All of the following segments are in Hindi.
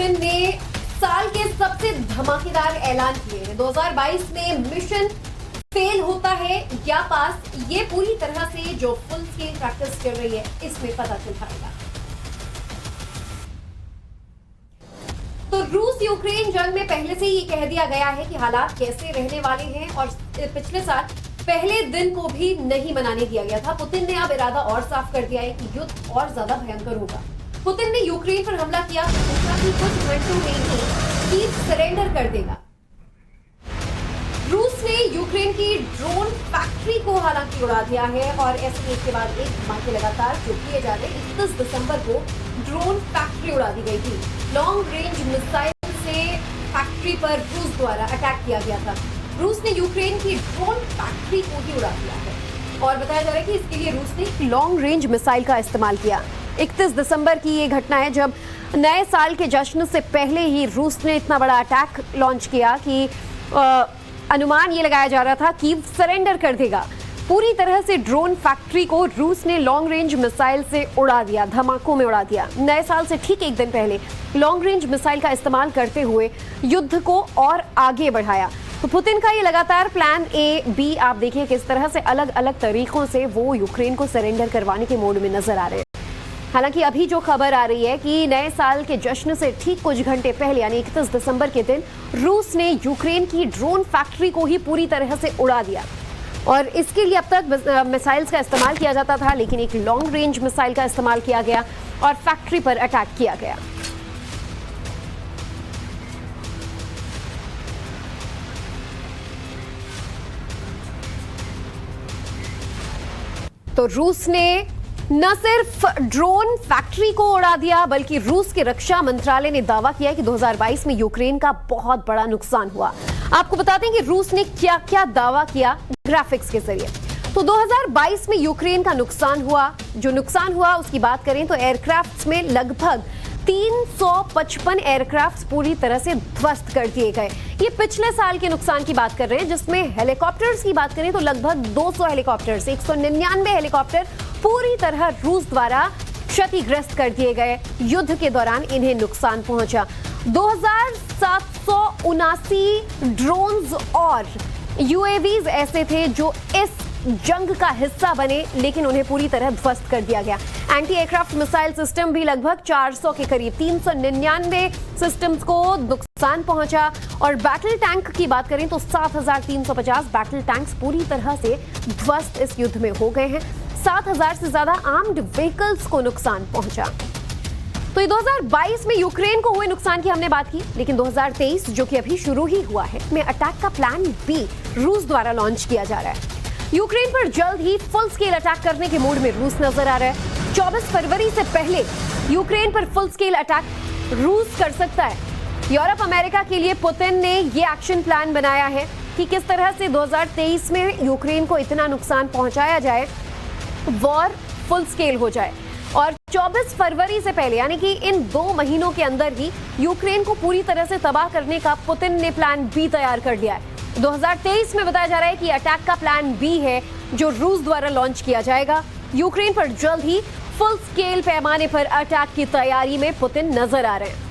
पुतिन ने साल के सबसे धमाकेदार ऐलान किए हैं। 2022 में मिशन फेल होता है या पास, ये पूरी तरह से जो फुल स्केल प्रैक्टिस चल रही है इसमें पता चल पाएगा। तो रूस यूक्रेन जंग में पहले से ही ये कह दिया गया है कि हालात कैसे रहने वाले हैं और पिछले साल पहले दिन को भी नहीं मनाने दिया गया था। पुतिन ने अब इरादा और साफ कर दिया है कि युद्ध और ज्यादा भयंकर होगा। पुतिन ने यूक्रेन पर हमला किया, उसका भी कुछ घंटों में ही कीव सरेंडर कर देगा। रूस ने यूक्रेन की ड्रोन फैक्ट्री को हालांकि उड़ा दिया है और ऐसे एक के बाद एक धमाके लगातार जो किए जा रहे। 31 दिसंबर को ड्रोन फैक्ट्री उड़ा दी गई थी। लॉन्ग रेंज मिसाइल से फैक्ट्री पर रूस द्वारा अटैक किया गया था। रूस ने यूक्रेन की ड्रोन फैक्ट्री को ही उड़ा दिया है और बताया जा रहा है कि इसके लिए रूस ने लॉन्ग रेंज मिसाइल का इस्तेमाल किया। 31 दिसंबर की ये घटना है जब नए साल के जश्न से पहले ही रूस ने इतना बड़ा अटैक लॉन्च किया कि अनुमान ये लगाया जा रहा था कि सरेंडर कर देगा। पूरी तरह से ड्रोन फैक्ट्री को रूस ने लॉन्ग रेंज मिसाइल से उड़ा दिया, धमाकों में उड़ा दिया। नए साल से ठीक एक दिन पहले लॉन्ग रेंज मिसाइल का इस्तेमाल करते हुए युद्ध को और आगे बढ़ाया। तो पुतिन का ये लगातार प्लान ए बी आप देखिए किस तरह से अलग अलग तरीकों से वो यूक्रेन को सरेंडर करवाने के मोड में नजर आ रहे हैं। हालांकि अभी जो खबर आ रही है कि नए साल के जश्न से ठीक कुछ घंटे पहले यानी 31 दिसंबर के दिन रूस ने यूक्रेन की ड्रोन फैक्ट्री को ही पूरी तरह से उड़ा दिया और इसके लिए अब तक मिसाइल्स का इस्तेमाल किया जाता था, लेकिन एक लॉन्ग रेंज मिसाइल का इस्तेमाल किया गया और फैक्ट्री पर अटैक किया गया। तो रूस ने न सिर्फ ड्रोन फैक्ट्री को उड़ा दिया बल्कि रूस के रक्षा मंत्रालय ने दावा किया कि 2022 में यूक्रेन का बहुत बड़ा नुकसान हुआ। आपको बताते हैं कि रूस ने क्या क्या दावा किया ग्राफिक्स के जरिए। तो 2022 में यूक्रेन का नुकसान हुआ, जो नुकसान हुआ उसकी बात करें तो एयरक्राफ्ट्स में लगभग 355 एयरक्राफ्ट पूरी तरह से ध्वस्त कर दिए गए। ये पिछले साल के नुकसान की बात कर रहे हैं, जिसमें हेलीकॉप्टर्स की बात करें तो लगभग 200 हेलीकॉप्टर्स, 199 हेलीकॉप्टर पूरी तरह रूस द्वारा क्षतिग्रस्त कर दिए गए। युद्ध के दौरान इन्हें नुकसान पहुंचा। 2779 ड्रोन्स और यूएवीज ऐसे थे जो इस जंग का हिस्सा बने, लेकिन उन्हें पूरी तरह ध्वस्त कर दिया गया। एंटी एयरक्राफ्ट मिसाइल सिस्टम भी लगभग 400 के करीब, 399 सिस्टम्स को नुकसान पहुंचा। और बैटल टैंक की बात करें तो 7350 बैटल टैंक्स पूरी तरह से ध्वस्त इस युद्ध में हो गए हैं। 7000 से ज्यादा आर्म्ड व्हीकल्स को नुकसान पहुंचा। तो ये 2022 में यूक्रेन को हुए नुकसान की हमने बात की, लेकिन 2023 जो कि अभी शुरू ही हुआ है में अटैक का प्लान बी रूस द्वारा लॉन्च किया जा रहा है। यूक्रेन पर जल्द ही फुल स्केल अटैक करने के मूड में रूस नजर आ रहा है। 24 फरवरी से पहले यूक्रेन पर फुल स्केल अटैक रूस कर सकता है। यूरोप अमेरिका के लिए पुतिन ने ये एक्शन प्लान बनाया है कि किस तरह से 2023 में यूक्रेन को इतना नुकसान पहुंचाया जाए, वॉर फुल स्केल हो जाए और 24 फरवरी से पहले यानी कि इन 2 महीनों के अंदर ही यूक्रेन को पूरी तरह से तबाह करने का पुतिन ने प्लान बी तैयार कर दिया है। 2023 में बताया जा रहा है कि अटैक का प्लान बी है जो रूस द्वारा लॉन्च किया जाएगा। यूक्रेन पर जल्द ही फुल स्केल पैमाने पर अटैक की तैयारी में पुतिन नजर आ रहे हैं।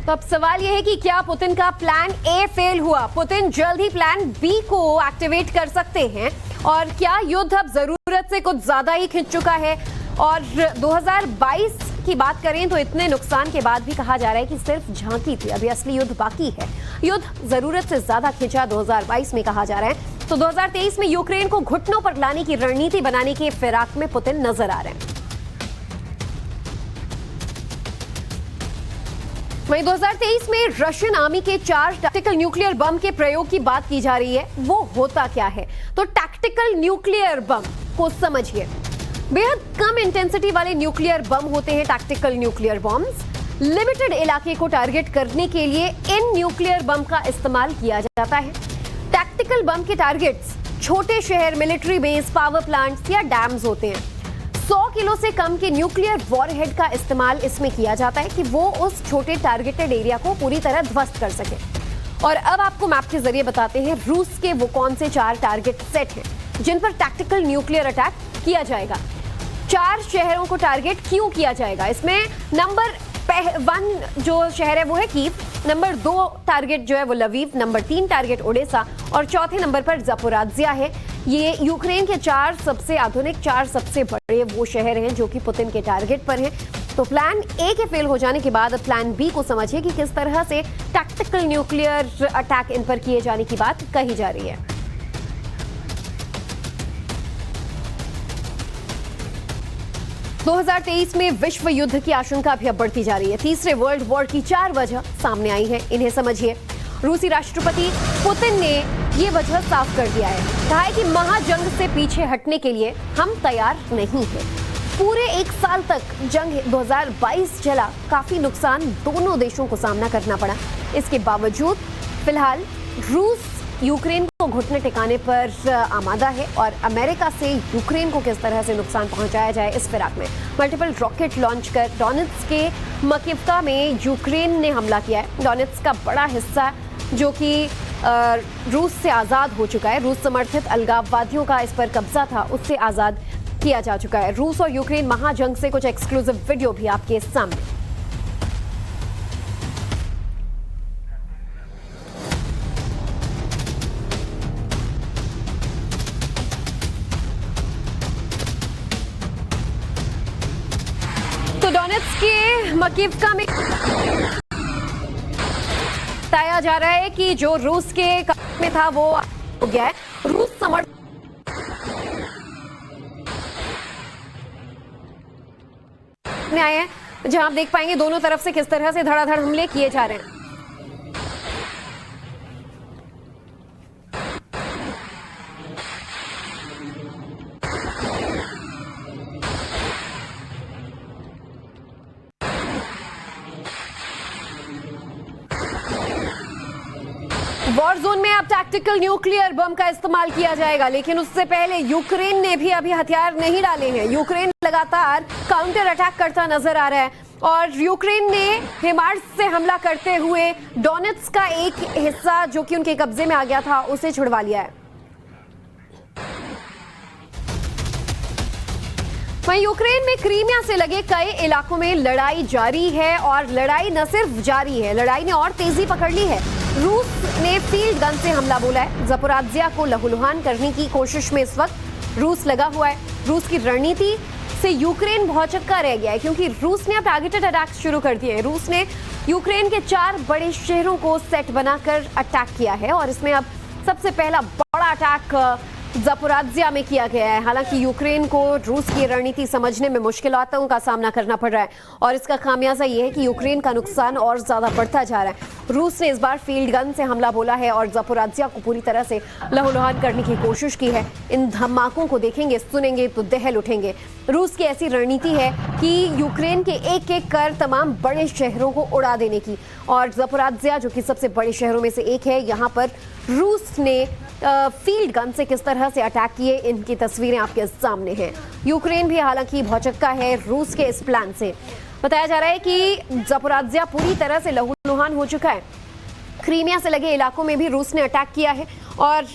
तो अब सवाल यह है कि क्या पुतिन का प्लान ए फेल हुआ? पुतिन जल्द ही प्लान बी को एक्टिवेट कर सकते हैं और क्या युद्ध अब जरूरत से कुछ ज्यादा ही खिंच चुका है? और 2022 की बात करें तो इतने नुकसान के बाद भी कहा जा रहा है कि सिर्फ झांकी थी, अभी असली युद्ध बाकी है। युद्ध जरूरत से ज्यादा खिंचा 2022 में कहा जा रहा है। तो 2023 में यूक्रेन को घुटनों पर लाने की रणनीति बनाने के फिराक में पुतिन नजर आ रहे हैं। वहीं 2023 में रशियन आर्मी के 4 टैक्टिकल न्यूक्लियर बम के प्रयोग की बात की जा रही है। वो होता क्या है? तो टैक्टिकल न्यूक्लियर बम को समझिए। बेहद कम इंटेंसिटी वाले न्यूक्लियर बम होते हैं टैक्टिकल न्यूक्लियर बम्स। लिमिटेड इलाके को टारगेट करने के लिए इन न्यूक्लियर बम का इस्तेमाल किया जाता है। टैक्टिकल बम के टारगेट्स छोटे शहर, मिलिट्री बेस, पावर प्लांट्स या डैम्स होते हैं। 100 किलो से कम के न्यूक्लियर वॉरहेड का इस्तेमाल इसमें किया जाता है कि वो उस छोटे टारगेटेड एरिया को पूरी तरह ध्वस्त कर सके। और अब आपको मैप के जरिए बताते हैं रूस के वो कौन से 4 टारगेट सेट हैं जिन पर टैक्टिकल न्यूक्लियर अटैक किया जाएगा। 4 शहरों को टारगेट क्यों किया जाएगा? इसमें नंबर 1 जो शहर है वो है कीव, नंबर 2 टारगेट जो है वो लवीव, नंबर 3 टारगेट ओडेसा और चौथे नंबर पर ज़पोराजिया है। ये यूक्रेन के 4 सबसे आधुनिक, 4 सबसे बड़े वो शहर हैं जो कि पुतिन के टारगेट पर हैं। तो प्लान ए के फेल हो जाने के बाद प्लान बी को समझिए कि किस तरह से टैक्टिकल न्यूक्लियर अटैक इन पर किए जाने की बात कही जा रही है। दो 2023 में विश्व युद्ध की आशंका भी अब बढ़ती जा रही है। तीसरे वर्ल्ड वॉर की 4 वजह सामने आई हैं, इन्हें समझिए। रूसी राष्ट्रपति पुतिन ने ये वजह साफ कर दिया है, कहा है कि महाजंग से पीछे हटने के लिए हम तैयार नहीं हैं। पूरे 1 साल तक जंग 2022 चला, काफी नुकसान दोनों देशों को सामना करना पड़ा। इसके बावजूद फिलहाल रूस यूक्रेन को घुटने टिकाने पर आमादा है और अमेरिका से यूक्रेन को किस तरह से नुकसान पहुंचाया जाए इस फिराक में मल्टीपल रॉकेट लॉन्च कर डोनेट्स्क के मकीवका में यूक्रेन ने हमला किया है। डोनेट्स्क का बड़ा हिस्सा जो कि रूस से आज़ाद हो चुका है, रूस समर्थित अलगाववादियों का इस पर कब्जा था, उससे आज़ाद किया जा चुका है। रूस और यूक्रेन महाजंग से कुछ एक्सक्लूसिव वीडियो भी आपके सामने। तो डोनेट्स्क के मकीवका में बताया जा रहा है कि जो रूस के में था वो हो गया है। रूस समर्थ आए हैं जहां आप देख पाएंगे दोनों तरफ से किस तरह से धड़ाधड़ हमले किए जा रहे हैं। वॉर जोन में अब टैक्टिकल न्यूक्लियर बम का इस्तेमाल किया जाएगा, लेकिन उससे पहले यूक्रेन ने भी अभी हथियार नहीं डाले हैं। यूक्रेन लगातार काउंटर अटैक करता नजर आ रहा है और यूक्रेन ने हिमार्स से हमला करते हुए डोनेट्स्क का एक हिस्सा जो कि उनके कब्जे में आ गया था उसे छुड़वा लिया है। वहीं यूक्रेन में क्रीमिया से लगे कई इलाकों में लड़ाई जारी है और लड़ाई न सिर्फ जारी है, लड़ाई ने और तेजी पकड़ ली है। रूस ने फील्ड गन से हमला बोला है। ज़पोराजिया को लहूलुहान करने की कोशिश में इस वक्त रूस लगा हुआ है। रूस की रणनीति से यूक्रेन भौचक्का रह गया है क्योंकि रूस ने अब टारगेटेड अटैक शुरू कर दिए हैं। रूस ने यूक्रेन के 4 बड़े शहरों को सेट बनाकर अटैक किया है और इसमें अब सबसे पहला बड़ा अटैक ज़पोराजिया में किया गया है। हालांकि यूक्रेन को रूस की रणनीति समझने में मुश्किलों का सामना करना पड़ रहा है और इसका खामियाजा ये है कि यूक्रेन का नुकसान और ज्यादा बढ़ता जा रहा है। रूस ने इस बार फील्ड गन से हमला बोला है और ज़पोराजिया को पूरी तरह से लहूलुहान करने की कोशिश की है। इन धमाकों को देखेंगे, सुनेंगे तो दहल उठेंगे। रूस की ऐसी रणनीति है कि यूक्रेन के एक-एक कर तमाम बड़े शहरों को उड़ा देने की, और ज़पोराजिया जो कि सबसे बड़े शहरों में से एक है, यहाँ पर रूस ने फील्ड गन से किस तरह से अटैक किए इनकी तस्वीरें आपके सामने हैं। यूक्रेन भी हालांकि भौचक्का है रूस के इस प्लान से। बताया जा रहा है कि ज़पोराजिया पूरी तरह से लहूलुहान हो चुका है। क्रीमिया से लगे इलाकों में भी रूस ने अटैक किया है और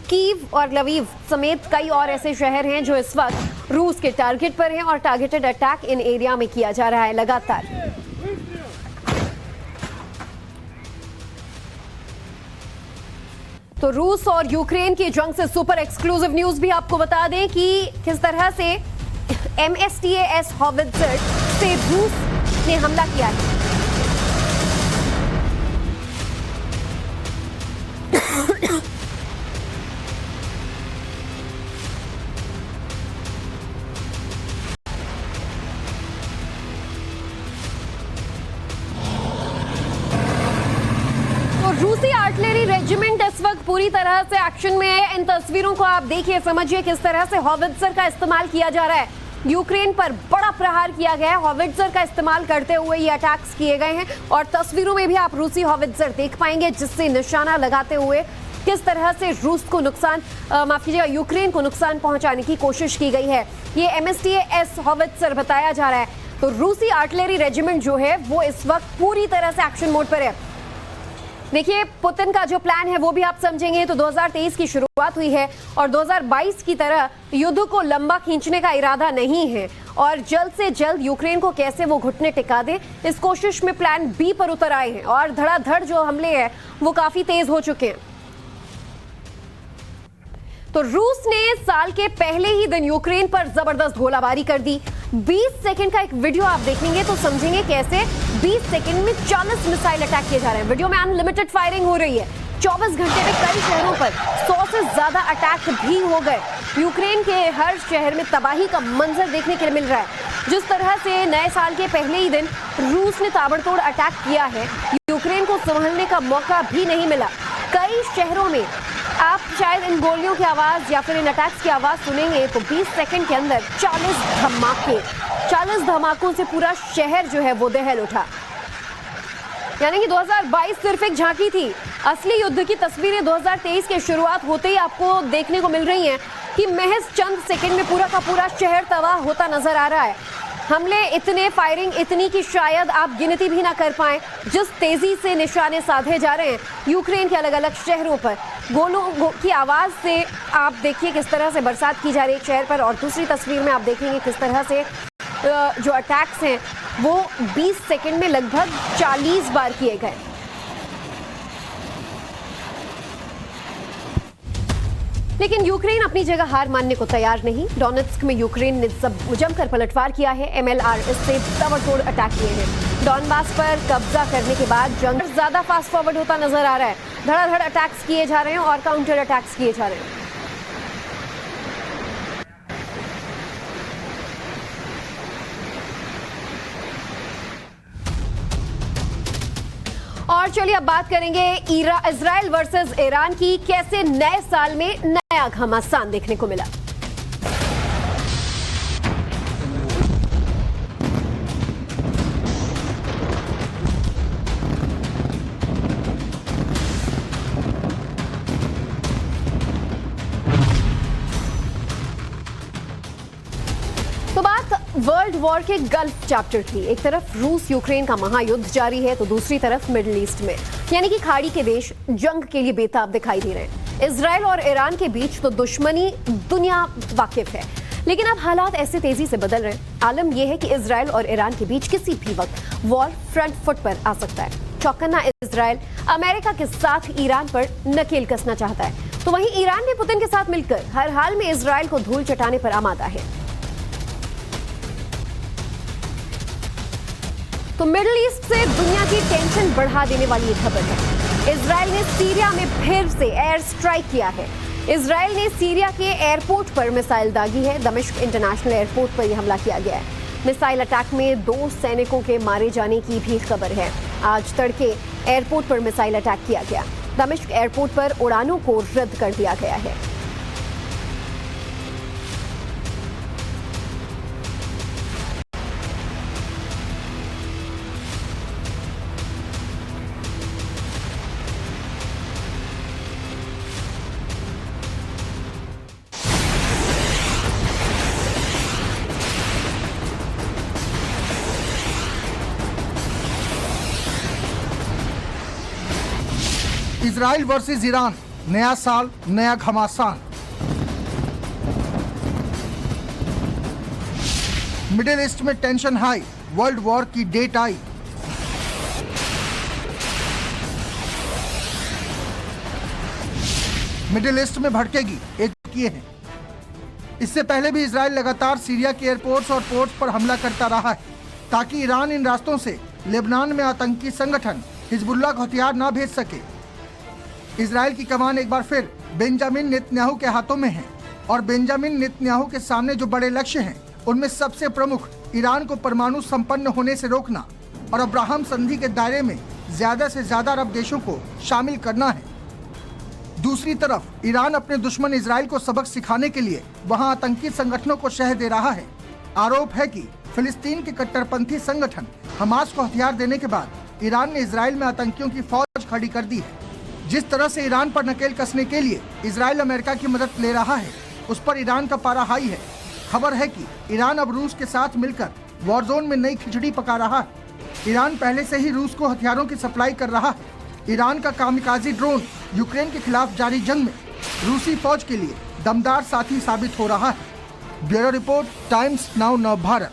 कीव और लवीव समेत कई और ऐसे शहर हैं जो इस वक्त रूस के टारगेट पर हैं और टारगेटेड अटैक इन एरिया में किया जा रहा है लगातार। तो रूस और यूक्रेन की जंग से सुपर एक्सक्लूसिव न्यूज भी आपको बता दें कि किस तरह से MSTAS हॉवित्ज़र से रूस ने हमला किया है। रूसी आर्टिलरी रेजिमेंट इस वक्त पूरी तरह से एक्शन में है। इन तस्वीरों को आप देखिए, समझिए किस तरह से हॉवित्ज़र का इस्तेमाल किया जा रहा है। यूक्रेन पर बड़ा प्रहार किया गया है, हॉवित्ज़र का इस्तेमाल करते हुए ये अटैक्स किए गए हैं और तस्वीरों में भी आप रूसी हॉवित्ज़र देख पाएंगे जिससे निशाना लगाते हुए किस तरह से रूस को नुकसान माफ कीजिएगा यूक्रेन को नुकसान पहुंचाने की कोशिश की गई है। ये MSTAS हॉवित्जर बताया जा रहा है। तो रूसी आर्टिलरी रेजिमेंट जो है वो इस वक्त पूरी तरह से एक्शन मोड पर है। देखिए, पुतिन का जो प्लान है वो भी आप समझेंगे तो 2023 की शुरुआत हुई है और 2022 की तरह युद्ध को लंबा खींचने का इरादा नहीं है और जल्द से जल्द यूक्रेन को कैसे वो घुटने टिका दे, इस कोशिश में प्लान बी पर उतर आए हैं और धड़ाधड़ जो हमले हैं वो काफी तेज हो चुके हैं। तो रूस ने साल के पहले ही दिन यूक्रेन पर जबरदस्त गोलाबारी कर दी। 20 सेकंड का एक वीडियो आप देखेंगे तो समझेंगे कैसे 20 सेकंड में 40 मिसाइल अटैक किए जा रहे हैं। वीडियो में अनलिमिटेड फायरिंग हो रही है। 24 घंटे में कई शहरों पर 100 से ज्यादा अटैक भी हो गए। यूक्रेन के हर शहर में तबाही का मंजर देखने के लिए मिल रहा है। जिस तरह से नए साल के पहले ही दिन रूस ने ताबड़तोड़ अटैक किया है, यूक्रेन को संभलने का मौका भी नहीं मिला। कई शहरों में आप शायद इन गोलियों की आवाज या फिर इन अटैक्स की आवाज सुनेंगे तो 20 सेकंड के अंदर 40 धमाकों से पूरा शहर जो है वो दहल उठा। यानी कि 2022 सिर्फ एक झांकी थी। असली युद्ध की तस्वीरें 2023 के शुरुआत होते ही आपको देखने को मिल रही हैं कि महज चंद सेकंड में पूरा का पूरा शहर तबाह होता नजर आ रहा है। हमले इतने, फायरिंग इतनी कि शायद आप गिनती भी ना कर पाएं। जिस तेजी से निशाने साधे जा रहे हैं यूक्रेन के अलग अलग शहरों पर, गोलों की आवाज से आप देखिए किस तरह से बरसात की जा रही है शहर पर और दूसरी तस्वीर में आप देखेंगे किस तरह से जो अटैक्स हैं वो 20 सेकंड में लगभग 40 बार किए गए। लेकिन यूक्रेन अपनी जगह हार मानने को तैयार नहीं। डोनेट्स्क में यूक्रेन ने जमकर पलटवार किया है। MLRS से ताबड़तोड़ अटैक किए हैं। डॉनबास पर कब्जा करने के बाद जंग ज्यादा फास्ट फॉरवर्ड होता नजर आ रहा है। धड़ाधड़ अटैक्स किए जा रहे हैं और काउंटर अटैक्स किए जा रहे हैं। और चलिए अब बात करेंगे इजराइल वर्सेस ईरान की। कैसे नए साल में नया घमासान देखने को मिला। तो बात वर्ल्ड वॉर के गल्फ चैप्टर की। एक तरफ रूस यूक्रेन का महायुद्ध जारी है तो दूसरी तरफ मिडिल ईस्ट में यानी कि खाड़ी के देश जंग के लिए बेताब दिखाई दे रहे हैं। इजराइल और ईरान के बीच तो दुश्मनी दुनिया वाकिफ है, लेकिन अब हालात ऐसे तेजी से बदल रहे हैं। आलम यह है कि इजराइल और ईरान के बीच किसी भी वक्त वॉर फ्रंट फुट पर आ सकता है। चौकन्ना इजराइल अमेरिका के साथ ईरान पर नकेल कसना चाहता है, तो वहीं ईरान भी पुतिन के साथ मिलकर हर हाल में इजराइल को धूल चटाने पर आमादा है। तो मिडिल ईस्ट से दुनिया की टेंशन बढ़ा देने वाली ये खबर है। इजराइल ने सीरिया में फिर से एयर स्ट्राइक किया है। इजराइल ने सीरिया के एयरपोर्ट पर मिसाइल दागी है। दमिश्क इंटरनेशनल एयरपोर्ट पर यह हमला किया गया है। मिसाइल अटैक में 2 सैनिकों के मारे जाने की भी खबर है। आज तड़के एयरपोर्ट पर मिसाइल अटैक किया गया। दमिश्क एयरपोर्ट पर उड़ानों को रद्द कर दिया गया है। इजराइल वर्सेस ईरान, नया साल नया घमासान। मिडिल ईस्ट में टेंशन हाई, वर्ल्ड वॉर की डेट आई। मिडिल ईस्ट में भड़केगी, एक किए हैं। इससे पहले भी इजराइल लगातार सीरिया के एयरपोर्ट्स और पोर्ट्स पर हमला करता रहा है ताकि ईरान इन रास्तों से लेबनान में आतंकी संगठन हिजबुल्लाह को हथियार ना भेज सके। इजराइल की कमान एक बार फिर बेंजामिन नेतन्याहू के हाथों में है और बेंजामिन नेतन्याहू के सामने जो बड़े लक्ष्य हैं उनमें सबसे प्रमुख ईरान को परमाणु संपन्न होने से रोकना और अब्राहम संधि के दायरे में ज्यादा से ज्यादा अरब देशों को शामिल करना है। दूसरी तरफ ईरान अपने दुश्मन इजराइल को सबक सिखाने के लिए वहां आतंकी संगठनों को शह दे रहा है। आरोप है कि फिलिस्तीन के कट्टरपंथी संगठन हमास को हथियार देने के बाद ईरान ने इजराइल में आतंकियों की फौज खड़ी कर दी है। जिस तरह से ईरान पर नकेल कसने के लिए इजराइल अमेरिका की मदद ले रहा है, उस पर ईरान का पारा हाई है। खबर है कि ईरान अब रूस के साथ मिलकर वॉर जोन में नई खिचड़ी पका रहा है। ईरान पहले से ही रूस को हथियारों की सप्लाई कर रहा है। ईरान का कामिकाजी ड्रोन यूक्रेन के खिलाफ जारी जंग में रूसी फौज के लिए दमदार साथी साबित हो रहा है। Bureau report, times now Navbharat.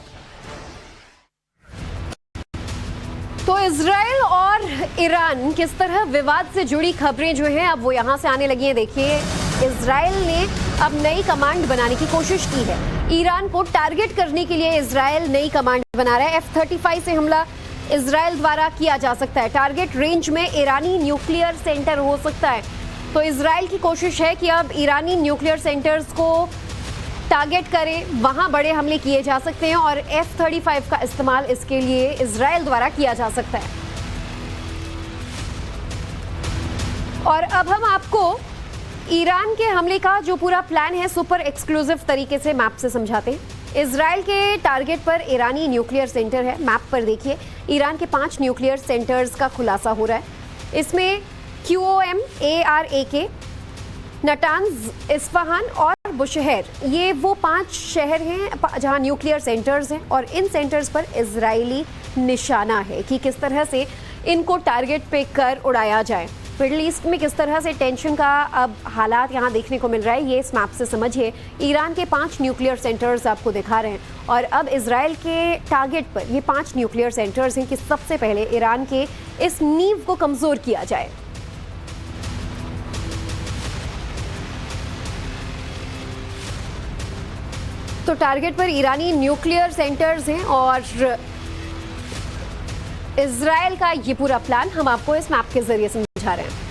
तो इजराइल और ईरान किस तरह विवाद से जुड़ी खबरें जो हैं अब वो यहां से आने लगी हैं। देखिए, इजराइल ने अब नई कमांड बनाने की कोशिश की है। ईरान को टारगेट करने के लिए इजराइल नई कमांड बना रहा है। F-35 से हमला इजराइल द्वारा किया जा सकता है। टारगेट रेंज में ईरानी न्यूक्लियर सेंटर हो सकता है। तो इजराइल की कोशिश है कि अब ईरानी न्यूक्लियर सेंटर्स को टारगेट करें, वहां बड़े हमले किए जा सकते हैं और F-35 का इस्तेमाल इसके लिए इजराइल द्वारा किया जा सकता है। और अब हम आपको ईरान के हमले का जो पूरा प्लान है सुपर एक्सक्लूसिव तरीके से मैप से समझाते हैं। इजराइल के टारगेट पर ईरानी न्यूक्लियर सेंटर है। मैप पर देखिए, ईरान के 5 न्यूक्लियर सेंटर्स का खुलासा हो रहा है। इसमें QOM, ARAK, नटान्ज, इस्फहान और बुशहर, ये वो 5 शहर हैं जहां न्यूक्लियर सेंटर्स हैं और इन सेंटर्स पर इजरायली निशाना है कि किस तरह से इनको टारगेट पे कर उड़ाया जाए। मिडिल ईस्ट में किस तरह से टेंशन का अब हालात यहाँ देखने को मिल रहा है, ये इस मैप से समझिए। ईरान के 5 न्यूक्लियर सेंटर्स आपको दिखा रहे हैं और अब इजराइल के टारगेट पर ये 5 न्यूक्लियर सेंटर्स हैं कि सबसे पहले ईरान के इस नींव को कमजोर किया जाए। तो टारगेट पर ईरानी न्यूक्लियर सेंटर्स हैं और इजराइल का ये पूरा प्लान हम आपको इस मैप के जरिए समझा रहे हैं।